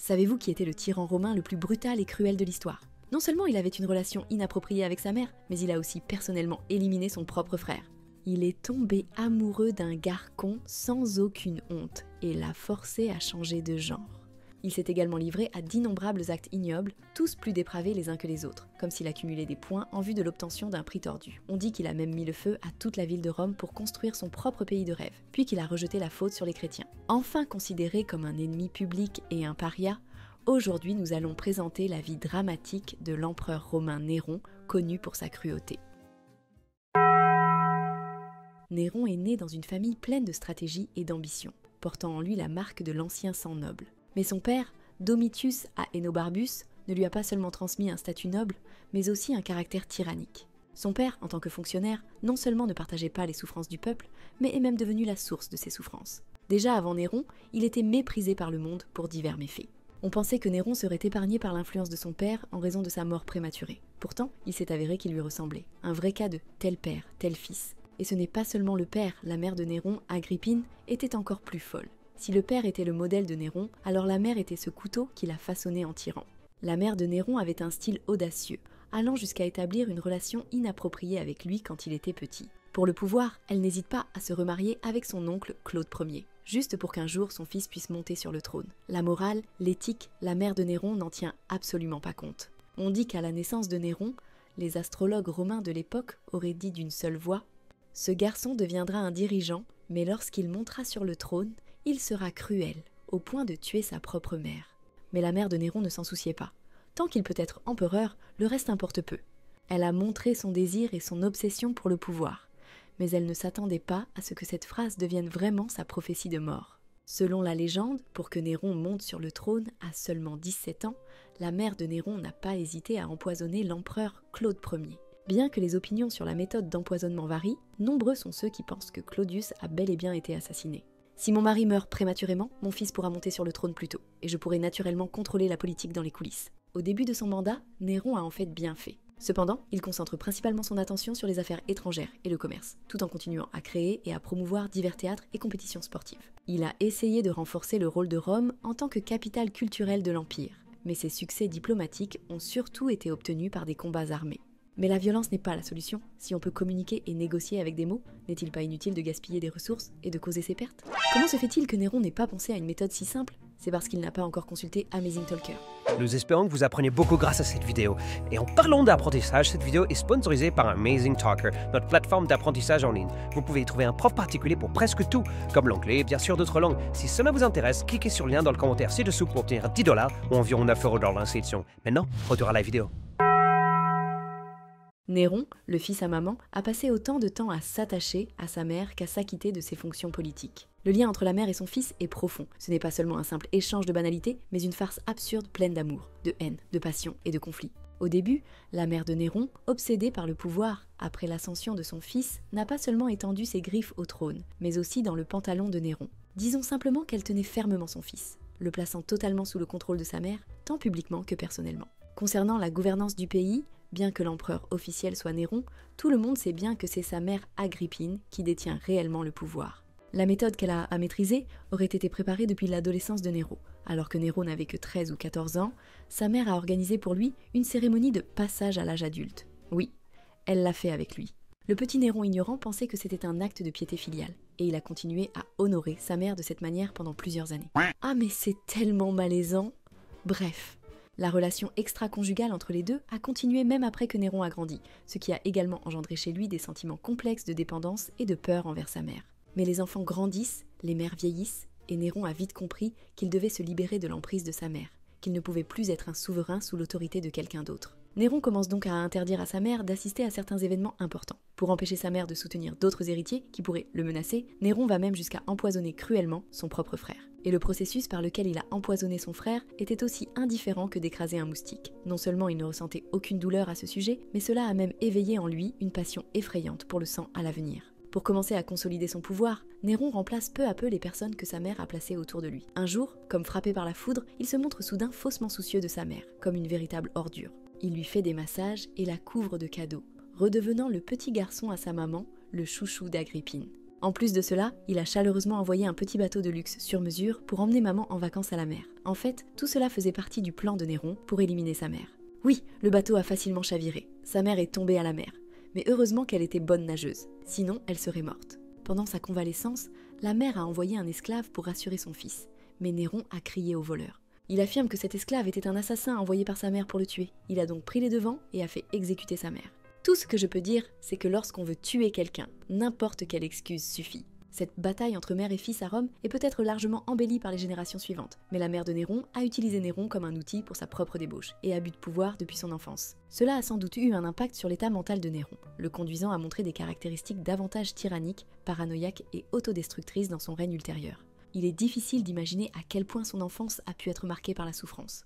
Savez-vous qui était le tyran romain le plus brutal et cruel de l'histoire? Non seulement il avait une relation inappropriée avec sa mère, mais il a aussi personnellement éliminé son propre frère. Il est tombé amoureux d'un garçon sans aucune honte et l'a forcé à changer de genre. Il s'est également livré à d'innombrables actes ignobles, tous plus dépravés les uns que les autres, comme s'il accumulait des points en vue de l'obtention d'un prix tordu. On dit qu'il a même mis le feu à toute la ville de Rome pour construire son propre pays de rêve, puis qu'il a rejeté la faute sur les chrétiens. Enfin considéré comme un ennemi public et un paria, aujourd'hui nous allons présenter la vie dramatique de l'empereur romain Néron, connu pour sa cruauté. Néron est né dans une famille pleine de stratégie et d'ambition, portant en lui la marque de l'ancien sang noble. Mais son père, Domitius Aenobarbus, ne lui a pas seulement transmis un statut noble, mais aussi un caractère tyrannique. Son père, en tant que fonctionnaire, non seulement ne partageait pas les souffrances du peuple, mais est même devenu la source de ces souffrances. Déjà avant Néron, il était méprisé par le monde pour divers méfaits. On pensait que Néron serait épargné par l'influence de son père en raison de sa mort prématurée. Pourtant, il s'est avéré qu'il lui ressemblait. Un vrai cas de tel père, tel fils. Et ce n'est pas seulement le père, la mère de Néron, Agrippine, était encore plus folle. Si le père était le modèle de Néron, alors la mère était ce couteau qui l'a façonné en tyran. La mère de Néron avait un style audacieux, allant jusqu'à établir une relation inappropriée avec lui quand il était petit. Pour le pouvoir, elle n'hésite pas à se remarier avec son oncle Claude Ier, juste pour qu'un jour son fils puisse monter sur le trône. La morale, l'éthique, la mère de Néron n'en tient absolument pas compte. On dit qu'à la naissance de Néron, les astrologues romains de l'époque auraient dit d'une seule voix « Ce garçon deviendra un dirigeant, mais lorsqu'il montera sur le trône, il sera cruel, au point de tuer sa propre mère. » Mais la mère de Néron ne s'en souciait pas. Tant qu'il peut être empereur, le reste importe peu. Elle a montré son désir et son obsession pour le pouvoir. Mais elle ne s'attendait pas à ce que cette phrase devienne vraiment sa prophétie de mort. Selon la légende, pour que Néron monte sur le trône à seulement 17 ans, la mère de Néron n'a pas hésité à empoisonner l'empereur Claude Ier. Bien que les opinions sur la méthode d'empoisonnement varient, nombreux sont ceux qui pensent que Claudius a bel et bien été assassiné. Si mon mari meurt prématurément, mon fils pourra monter sur le trône plus tôt, et je pourrai naturellement contrôler la politique dans les coulisses. Au début de son mandat, Néron a en fait bien fait. Cependant, il concentre principalement son attention sur les affaires étrangères et le commerce, tout en continuant à créer et à promouvoir divers théâtres et compétitions sportives. Il a essayé de renforcer le rôle de Rome en tant que capitale culturelle de l'Empire, mais ses succès diplomatiques ont surtout été obtenus par des combats armés. Mais la violence n'est pas la solution. Si on peut communiquer et négocier avec des mots, n'est-il pas inutile de gaspiller des ressources et de causer ses pertes? Comment se fait-il que Néron n'ait pas pensé à une méthode si simple? C'est parce qu'il n'a pas encore consulté Amazing Talker. Nous espérons que vous apprenez beaucoup grâce à cette vidéo. Et en parlant d'apprentissage, cette vidéo est sponsorisée par Amazing Talker, notre plateforme d'apprentissage en ligne. Vous pouvez y trouver un prof particulier pour presque tout, comme l'anglais et bien sûr d'autres langues. Si cela vous intéresse, cliquez sur le lien dans le commentaire ci-dessous pour obtenir $10 ou environ 9 € dans l'inscription. Maintenant, retour à la vidéo. Néron, le fils à maman, a passé autant de temps à s'attacher à sa mère qu'à s'acquitter de ses fonctions politiques. Le lien entre la mère et son fils est profond. Ce n'est pas seulement un simple échange de banalités, mais une farce absurde pleine d'amour, de haine, de passion et de conflit. Au début, la mère de Néron, obsédée par le pouvoir après l'ascension de son fils, n'a pas seulement étendu ses griffes au trône, mais aussi dans le pantalon de Néron. Disons simplement qu'elle tenait fermement son fils, le plaçant totalement sous le contrôle de sa mère, tant publiquement que personnellement. Concernant la gouvernance du pays, bien que l'empereur officiel soit Néron, tout le monde sait bien que c'est sa mère Agrippine qui détient réellement le pouvoir. La méthode qu'elle a à maîtriser aurait été préparée depuis l'adolescence de Néron. Alors que Néron n'avait que 13 ou 14 ans, sa mère a organisé pour lui une cérémonie de passage à l'âge adulte. Oui, elle l'a fait avec lui. Le petit Néron ignorant pensait que c'était un acte de piété filiale, et il a continué à honorer sa mère de cette manière pendant plusieurs années. Ah mais c'est tellement malaisant! Bref. La relation extra-conjugale entre les deux a continué même après que Néron a grandi, ce qui a également engendré chez lui des sentiments complexes de dépendance et de peur envers sa mère. Mais les enfants grandissent, les mères vieillissent, et Néron a vite compris qu'il devait se libérer de l'emprise de sa mère, qu'il ne pouvait plus être un souverain sous l'autorité de quelqu'un d'autre. Néron commence donc à interdire à sa mère d'assister à certains événements importants. Pour empêcher sa mère de soutenir d'autres héritiers qui pourraient le menacer, Néron va même jusqu'à empoisonner cruellement son propre frère. Et le processus par lequel il a empoisonné son frère était aussi indifférent que d'écraser un moustique. Non seulement il ne ressentait aucune douleur à ce sujet, mais cela a même éveillé en lui une passion effrayante pour le sang à l'avenir. Pour commencer à consolider son pouvoir, Néron remplace peu à peu les personnes que sa mère a placées autour de lui. Un jour, comme frappé par la foudre, il se montre soudain faussement soucieux de sa mère, comme une véritable ordure. Il lui fait des massages et la couvre de cadeaux, redevenant le petit garçon à sa maman, le chouchou d'Agrippine. En plus de cela, il a chaleureusement envoyé un petit bateau de luxe sur mesure pour emmener maman en vacances à la mer. En fait, tout cela faisait partie du plan de Néron pour éliminer sa mère. Oui, le bateau a facilement chaviré. Sa mère est tombée à la mer. Mais heureusement qu'elle était bonne nageuse, sinon elle serait morte. Pendant sa convalescence, la mère a envoyé un esclave pour rassurer son fils. Mais Néron a crié au voleur. Il affirme que cet esclave était un assassin envoyé par sa mère pour le tuer. Il a donc pris les devants et a fait exécuter sa mère. Tout ce que je peux dire, c'est que lorsqu'on veut tuer quelqu'un, n'importe quelle excuse suffit. Cette bataille entre mère et fils à Rome est peut-être largement embellie par les générations suivantes, mais la mère de Néron a utilisé Néron comme un outil pour sa propre débauche et abus de pouvoir depuis son enfance. Cela a sans doute eu un impact sur l'état mental de Néron, le conduisant à montrer des caractéristiques davantage tyranniques, paranoïaques et autodestructrices dans son règne ultérieur. Il est difficile d'imaginer à quel point son enfance a pu être marquée par la souffrance.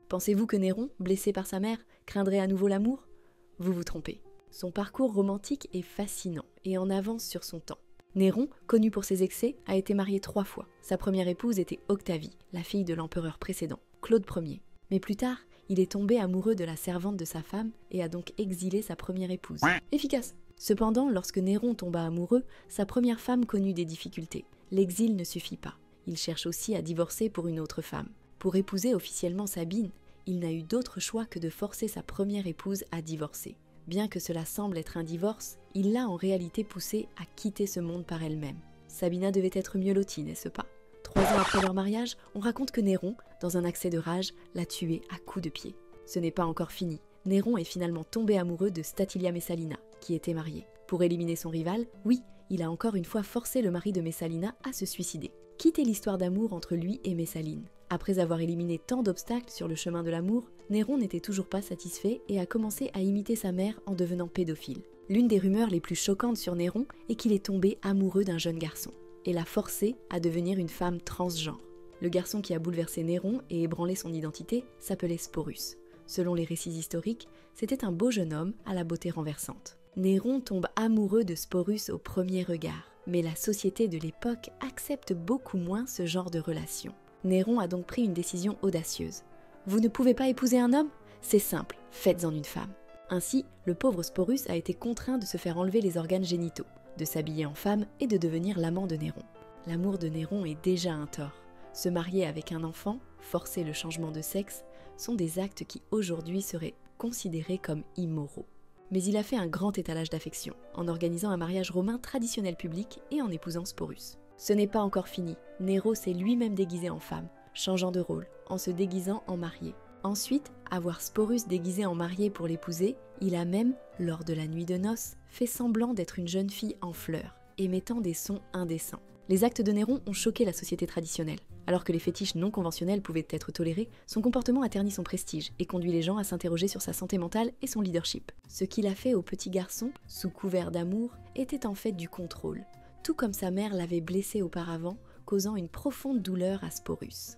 Pensez-vous que Néron, blessé par sa mère, craindrait à nouveau l'amour ? Vous vous trompez. Son parcours romantique est fascinant et en avance sur son temps. Néron, connu pour ses excès, a été marié 3 fois. Sa première épouse était Octavie, la fille de l'empereur précédent, Claude Ier. Mais plus tard, il est tombé amoureux de la servante de sa femme et a donc exilé sa première épouse. Efficace. Cependant, lorsque Néron tomba amoureux, sa première femme connut des difficultés. L'exil ne suffit pas. Il cherche aussi à divorcer pour une autre femme. Pour épouser officiellement Sabine, il n'a eu d'autre choix que de forcer sa première épouse à divorcer. Bien que cela semble être un divorce, il l'a en réalité poussée à quitter ce monde par elle-même. Sabina devait être mieux lotie, n'est-ce pas ? 3 ans après leur mariage, on raconte que Néron, dans un accès de rage, l'a tuée à coups de pied. Ce n'est pas encore fini. Néron est finalement tombé amoureux de Statilia Messalina, qui était mariée. Pour éliminer son rival, oui, il a encore une fois forcé le mari de Messalina à se suicider. Quittez l'histoire d'amour entre lui et Messaline. Après avoir éliminé tant d'obstacles sur le chemin de l'amour, Néron n'était toujours pas satisfait et a commencé à imiter sa mère en devenant pédophile. L'une des rumeurs les plus choquantes sur Néron est qu'il est tombé amoureux d'un jeune garçon et l'a forcé à devenir une femme transgenre. Le garçon qui a bouleversé Néron et ébranlé son identité s'appelait Sporus. Selon les récits historiques, c'était un beau jeune homme à la beauté renversante. Néron tombe amoureux de Sporus au premier regard, mais la société de l'époque accepte beaucoup moins ce genre de relation. Néron a donc pris une décision audacieuse. Vous ne pouvez pas épouser un homme ? C'est simple, faites-en une femme. Ainsi, le pauvre Sporus a été contraint de se faire enlever les organes génitaux, de s'habiller en femme et de devenir l'amant de Néron. L'amour de Néron est déjà un tort. Se marier avec un enfant, forcer le changement de sexe, sont des actes qui aujourd'hui seraient considérés comme immoraux. Mais il a fait un grand étalage d'affection, en organisant un mariage romain traditionnel public et en épousant Sporus. Ce n'est pas encore fini, Néron s'est lui-même déguisé en femme, changeant de rôle, en se déguisant en marié. Ensuite, à voir Sporus déguisé en marié pour l'épouser, il a même, lors de la nuit de noces, fait semblant d'être une jeune fille en fleurs, émettant des sons indécents. Les actes de Néron ont choqué la société traditionnelle. Alors que les fétiches non conventionnels pouvaient être tolérés, son comportement a terni son prestige et conduit les gens à s'interroger sur sa santé mentale et son leadership. Ce qu'il a fait au petit garçon, sous couvert d'amour, était en fait du contrôle, tout comme sa mère l'avait blessé auparavant, causant une profonde douleur à Sporus.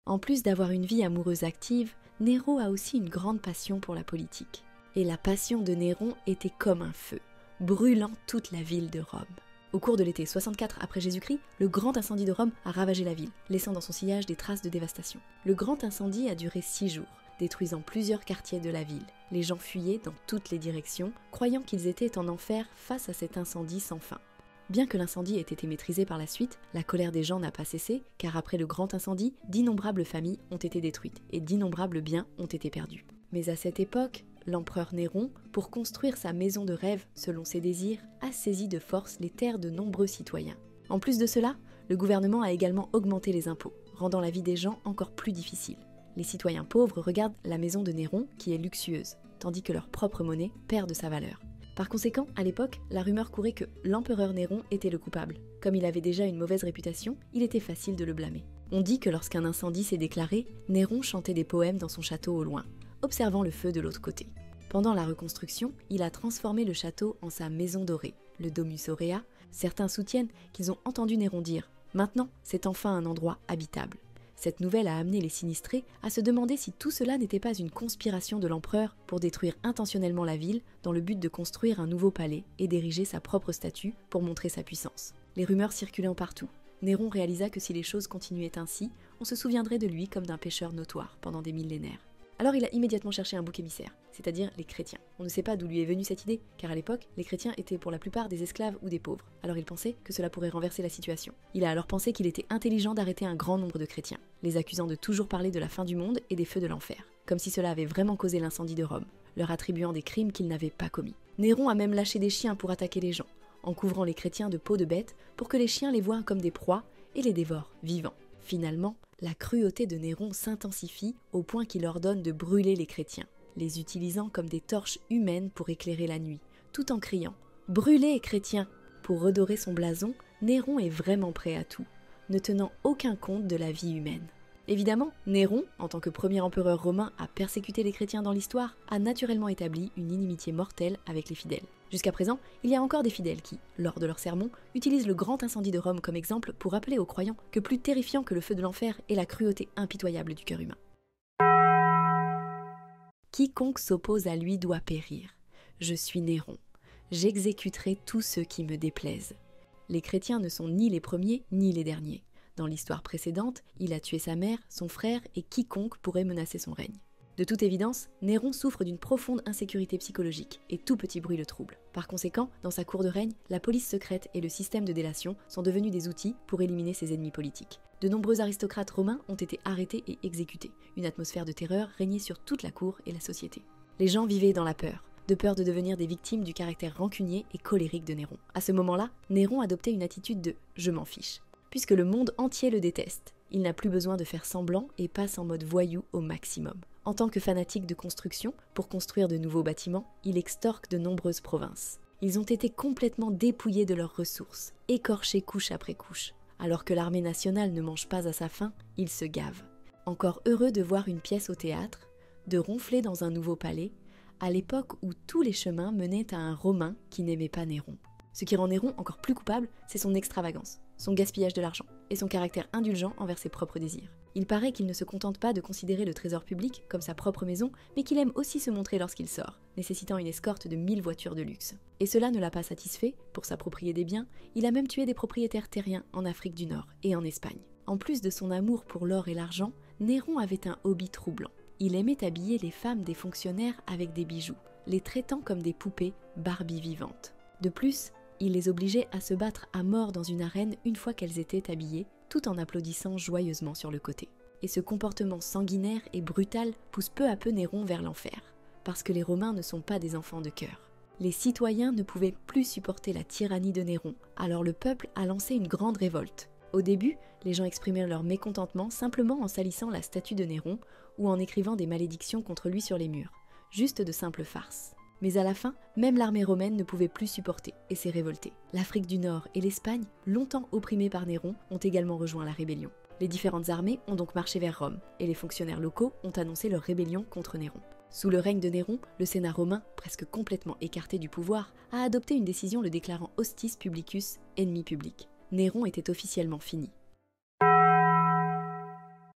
En plus d'avoir une vie amoureuse active, Néron a aussi une grande passion pour la politique. Et la passion de Néron était comme un feu, brûlant toute la ville de Rome. Au cours de l'été 64 après Jésus-Christ, le grand incendie de Rome a ravagé la ville, laissant dans son sillage des traces de dévastation. Le grand incendie a duré 6 jours, détruisant plusieurs quartiers de la ville. Les gens fuyaient dans toutes les directions, croyant qu'ils étaient en enfer face à cet incendie sans fin. Bien que l'incendie ait été maîtrisé par la suite, la colère des gens n'a pas cessé, car après le grand incendie, d'innombrables familles ont été détruites et d'innombrables biens ont été perdus. Mais à cette époque, l'empereur Néron, pour construire sa maison de rêve selon ses désirs, a saisi de force les terres de nombreux citoyens. En plus de cela, le gouvernement a également augmenté les impôts, rendant la vie des gens encore plus difficile. Les citoyens pauvres regardent la maison de Néron, qui est luxueuse, tandis que leur propre monnaie perd de sa valeur. Par conséquent, à l'époque, la rumeur courait que l'empereur Néron était le coupable. Comme il avait déjà une mauvaise réputation, il était facile de le blâmer. On dit que lorsqu'un incendie s'est déclaré, Néron chantait des poèmes dans son château au loin, observant le feu de l'autre côté. Pendant la reconstruction, il a transformé le château en sa maison dorée, le Domus Aurea. Certains soutiennent qu'ils ont entendu Néron dire « Maintenant, c'est enfin un endroit habitable ». Cette nouvelle a amené les sinistrés à se demander si tout cela n'était pas une conspiration de l'empereur pour détruire intentionnellement la ville dans le but de construire un nouveau palais et d'ériger sa propre statue pour montrer sa puissance. Les rumeurs circulant partout, Néron réalisa que si les choses continuaient ainsi, on se souviendrait de lui comme d'un pécheur notoire pendant des millénaires. Alors il a immédiatement cherché un bouc émissaire, c'est-à-dire les chrétiens. On ne sait pas d'où lui est venue cette idée, car à l'époque, les chrétiens étaient pour la plupart des esclaves ou des pauvres. Alors il pensait que cela pourrait renverser la situation. Il a alors pensé qu'il était intelligent d'arrêter un grand nombre de chrétiens, les accusant de toujours parler de la fin du monde et des feux de l'enfer, comme si cela avait vraiment causé l'incendie de Rome, leur attribuant des crimes qu'ils n'avaient pas commis. Néron a même lâché des chiens pour attaquer les gens, en couvrant les chrétiens de peaux de bêtes pour que les chiens les voient comme des proies et les dévorent vivants. Finalement, la cruauté de Néron s'intensifie au point qu'il ordonne de brûler les chrétiens, les utilisant comme des torches humaines pour éclairer la nuit, tout en criant « Brûlez, chrétiens !» Pour redorer son blason, Néron est vraiment prêt à tout, ne tenant aucun compte de la vie humaine. Évidemment, Néron, en tant que premier empereur romain à persécuter les chrétiens dans l'histoire, a naturellement établi une inimitié mortelle avec les fidèles. Jusqu'à présent, il y a encore des fidèles qui, lors de leurs sermons, utilisent le grand incendie de Rome comme exemple pour rappeler aux croyants que plus terrifiant que le feu de l'enfer est la cruauté impitoyable du cœur humain. Quiconque s'oppose à lui doit périr. Je suis Néron. J'exécuterai tous ceux qui me déplaisent. Les chrétiens ne sont ni les premiers ni les derniers. Dans l'histoire précédente, il a tué sa mère, son frère et quiconque pourrait menacer son règne. De toute évidence, Néron souffre d'une profonde insécurité psychologique et tout petit bruit le trouble. Par conséquent, dans sa cour de règne, la police secrète et le système de délation sont devenus des outils pour éliminer ses ennemis politiques. De nombreux aristocrates romains ont été arrêtés et exécutés. Une atmosphère de terreur régnait sur toute la cour et la société. Les gens vivaient dans la peur, de peur de devenir des victimes du caractère rancunier et colérique de Néron. À ce moment-là, Néron adoptait une attitude de « je m'en fiche ». Puisque le monde entier le déteste, il n'a plus besoin de faire semblant et passe en mode voyou au maximum. En tant que fanatique de construction, pour construire de nouveaux bâtiments, il extorque de nombreuses provinces. Ils ont été complètement dépouillés de leurs ressources, écorchés couche après couche. Alors que l'armée nationale ne mange pas à sa faim, il se gave. Encore heureux de voir une pièce au théâtre, de ronfler dans un nouveau palais, à l'époque où tous les chemins menaient à un Romain qui n'aimait pas Néron. Ce qui rend Néron encore plus coupable, c'est son extravagance, son gaspillage de l'argent et son caractère indulgent envers ses propres désirs. Il paraît qu'il ne se contente pas de considérer le trésor public comme sa propre maison, mais qu'il aime aussi se montrer lorsqu'il sort, nécessitant une escorte de 1000 voitures de luxe. Et cela ne l'a pas satisfait, pour s'approprier des biens, il a même tué des propriétaires terriens en Afrique du Nord et en Espagne. En plus de son amour pour l'or et l'argent, Néron avait un hobby troublant. Il aimait habiller les femmes des fonctionnaires avec des bijoux, les traitant comme des poupées Barbie vivantes. De plus, il les obligeait à se battre à mort dans une arène une fois qu'elles étaient habillées, tout en applaudissant joyeusement sur le côté. Et ce comportement sanguinaire et brutal pousse peu à peu Néron vers l'enfer, parce que les Romains ne sont pas des enfants de cœur. Les citoyens ne pouvaient plus supporter la tyrannie de Néron, alors le peuple a lancé une grande révolte. Au début, les gens exprimaient leur mécontentement simplement en salissant la statue de Néron ou en écrivant des malédictions contre lui sur les murs, juste de simples farces. Mais à la fin, même l'armée romaine ne pouvait plus supporter et s'est révoltée. L'Afrique du Nord et l'Espagne, longtemps opprimées par Néron, ont également rejoint la rébellion. Les différentes armées ont donc marché vers Rome, et les fonctionnaires locaux ont annoncé leur rébellion contre Néron. Sous le règne de Néron, le Sénat romain, presque complètement écarté du pouvoir, a adopté une décision le déclarant hostis publicus, ennemi public. Néron était officiellement fini.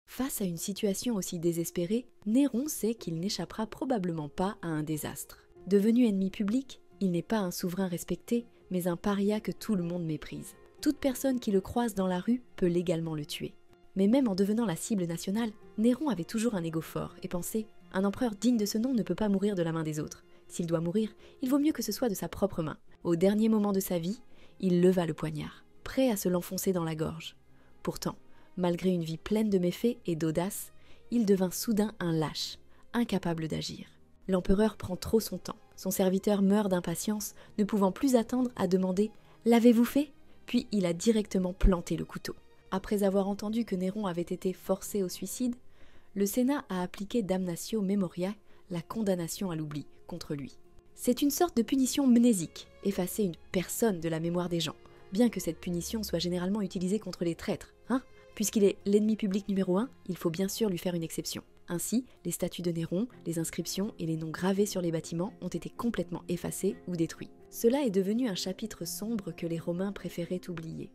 Face à une situation aussi désespérée, Néron sait qu'il n'échappera probablement pas à un désastre. Devenu ennemi public, il n'est pas un souverain respecté, mais un paria que tout le monde méprise. Toute personne qui le croise dans la rue peut légalement le tuer. Mais même en devenant la cible nationale, Néron avait toujours un ego fort et pensait « Un empereur digne de ce nom ne peut pas mourir de la main des autres. S'il doit mourir, il vaut mieux que ce soit de sa propre main. » Au dernier moment de sa vie, il leva le poignard, prêt à se l'enfoncer dans la gorge. Pourtant, malgré une vie pleine de méfaits et d'audace, il devint soudain un lâche, incapable d'agir. L'empereur prend trop son temps. Son serviteur meurt d'impatience, ne pouvant plus attendre à demander « L'avez-vous fait ?» Puis il a directement planté le couteau. Après avoir entendu que Néron avait été forcé au suicide, le Sénat a appliqué damnatio memoriae, la condamnation à l'oubli, contre lui. C'est une sorte de punition mnésique, effacer une personne de la mémoire des gens, bien que cette punition soit généralement utilisée contre les traîtres, hein ? Puisqu'il est l'ennemi public numéro 1, il faut bien sûr lui faire une exception. Ainsi, les statues de Néron, les inscriptions et les noms gravés sur les bâtiments ont été complètement effacés ou détruits. Cela est devenu un chapitre sombre que les Romains préféraient oublier.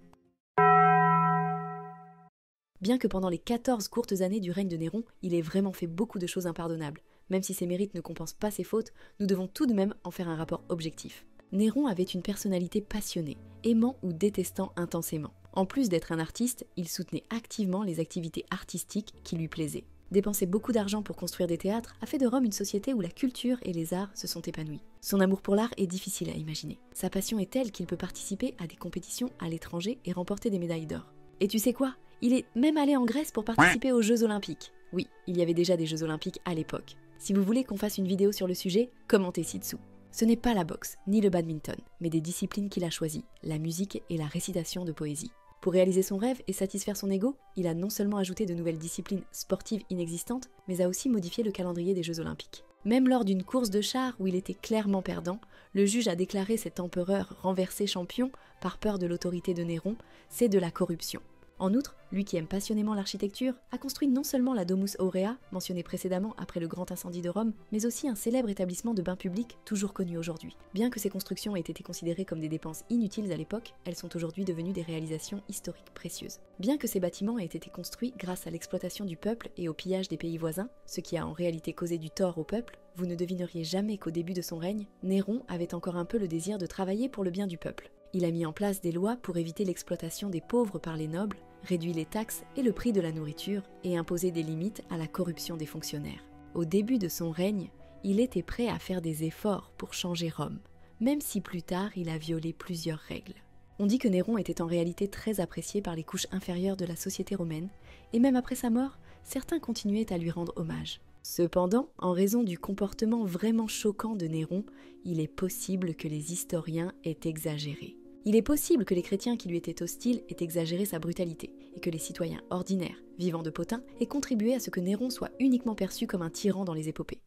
Bien que pendant les 14 courtes années du règne de Néron, il ait vraiment fait beaucoup de choses impardonnables, même si ses mérites ne compensent pas ses fautes, nous devons tout de même en faire un rapport objectif. Néron avait une personnalité passionnée, aimant ou détestant intensément. En plus d'être un artiste, il soutenait activement les activités artistiques qui lui plaisaient. Dépenser beaucoup d'argent pour construire des théâtres a fait de Rome une société où la culture et les arts se sont épanouis. Son amour pour l'art est difficile à imaginer. Sa passion est telle qu'il peut participer à des compétitions à l'étranger et remporter des médailles d'or. Et tu sais quoi? Il est même allé en Grèce pour participer aux Jeux Olympiques. Oui, il y avait déjà des Jeux Olympiques à l'époque. Si vous voulez qu'on fasse une vidéo sur le sujet, commentez ci-dessous. Ce n'est pas la boxe, ni le badminton, mais des disciplines qu'il a choisies, la musique et la récitation de poésie. Pour réaliser son rêve et satisfaire son ego, il a non seulement ajouté de nouvelles disciplines sportives inexistantes, mais a aussi modifié le calendrier des Jeux Olympiques. Même lors d'une course de chars où il était clairement perdant, le juge a déclaré cet empereur renversé champion par peur de l'autorité de Néron, c'est de la corruption. En outre, lui qui aime passionnément l'architecture, a construit non seulement la Domus Aurea, mentionnée précédemment après le grand incendie de Rome, mais aussi un célèbre établissement de bains publics toujours connu aujourd'hui. Bien que ces constructions aient été considérées comme des dépenses inutiles à l'époque, elles sont aujourd'hui devenues des réalisations historiques précieuses. Bien que ces bâtiments aient été construits grâce à l'exploitation du peuple et au pillage des pays voisins, ce qui a en réalité causé du tort au peuple, vous ne devineriez jamais qu'au début de son règne, Néron avait encore un peu le désir de travailler pour le bien du peuple. Il a mis en place des lois pour éviter l'exploitation des pauvres par les nobles, réduit les taxes et le prix de la nourriture et imposé des limites à la corruption des fonctionnaires. Au début de son règne, il était prêt à faire des efforts pour changer Rome, même si plus tard il a violé plusieurs règles. On dit que Néron était en réalité très apprécié par les couches inférieures de la société romaine, et même après sa mort, certains continuaient à lui rendre hommage. Cependant, en raison du comportement vraiment choquant de Néron, il est possible que les historiens aient exagéré. Il est possible que les chrétiens qui lui étaient hostiles aient exagéré sa brutalité, et que les citoyens ordinaires, vivant de potins, aient contribué à ce que Néron soit uniquement perçu comme un tyran dans les épopées.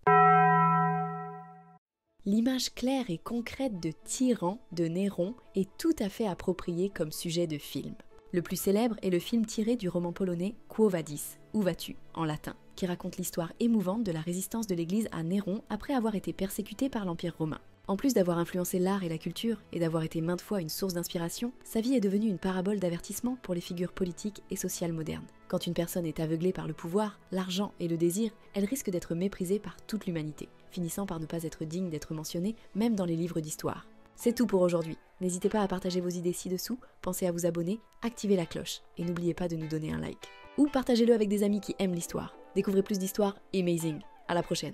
L'image claire et concrète de tyran de Néron est tout à fait appropriée comme sujet de film. Le plus célèbre est le film tiré du roman polonais Quo Vadis, Où vas-tu, en latin, qui raconte l'histoire émouvante de la résistance de l'Église à Néron après avoir été persécuté par l'Empire romain. En plus d'avoir influencé l'art et la culture, et d'avoir été maintes fois une source d'inspiration, sa vie est devenue une parabole d'avertissement pour les figures politiques et sociales modernes. Quand une personne est aveuglée par le pouvoir, l'argent et le désir, elle risque d'être méprisée par toute l'humanité, finissant par ne pas être digne d'être mentionnée, même dans les livres d'histoire. C'est tout pour aujourd'hui. N'hésitez pas à partager vos idées ci-dessous, pensez à vous abonner, activez la cloche, et n'oubliez pas de nous donner un like. Ou partagez-le avec des amis qui aiment l'histoire. Découvrez plus d'histoires amazing. À la prochaine.